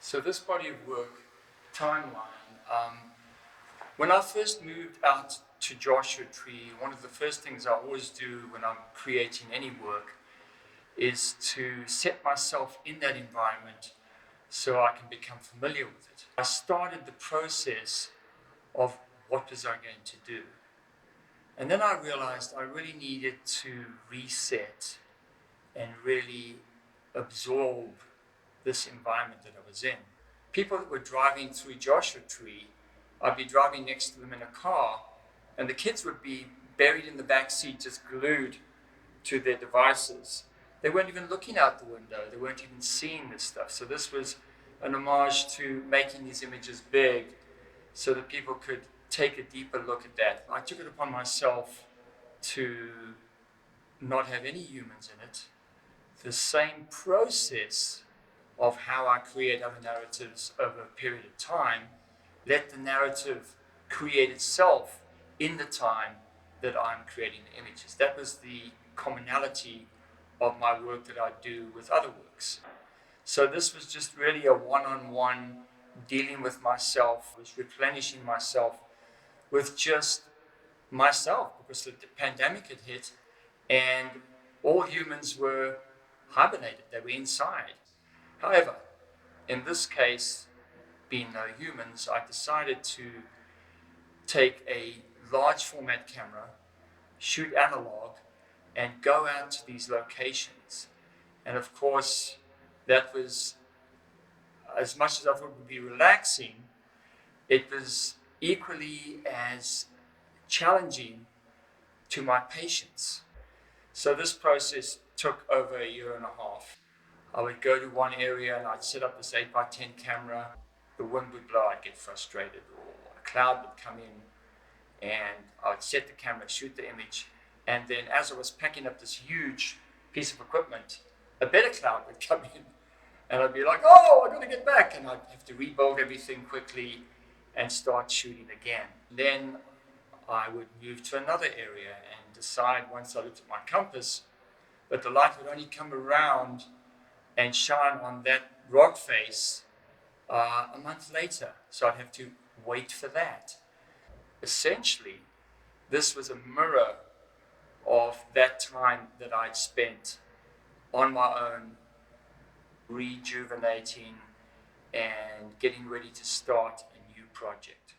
So this body of work, timeline, when I first moved out to Joshua Tree, one of the first things I always do when I'm creating any work is to set myself in that environment so I can become familiar with it. I started the process of what was I going to do. And then I realized I really needed to reset and really absorb this environment that I was in. People that were driving through Joshua Tree, I'd be driving next to them in a car, and the kids would be buried in the back seat, just glued to their devices. They weren't even looking out the window. They weren't even seeing this stuff. So this was an homage to making these images big so that people could take a deeper look at that. I took it upon myself to not have any humans in it. The same process of how I create other narratives over a period of time, let the narrative create itself in the time that I'm creating the images. That was the commonality of my work that I do with other works. So this was just really a one-on-one dealing with myself, was replenishing myself with just myself, because the pandemic had hit and all humans were hibernated, they were inside. However, in this case, being no humans, I decided to take a large format camera, shoot analog, and go out to these locations. And of course, that was, as much as I thought it would be relaxing, it was equally as challenging to my patients. So this process took over a year and a half. I would go to one area and I'd set up this 8x10 camera. The wind would blow, I'd get frustrated, or a cloud would come in, and I'd set the camera, shoot the image, and then as I was packing up this huge piece of equipment, a better cloud would come in, and I'd be like, oh, I've got to get back, and I'd have to rebuild everything quickly and start shooting again. Then I would move to another area and decide, once I looked at my compass, that the light would only come around and shine on that rock face a month later. So I'd have to wait for that. Essentially, this was a mirror of that time that I'd spent on my own, rejuvenating and getting ready to start a new project.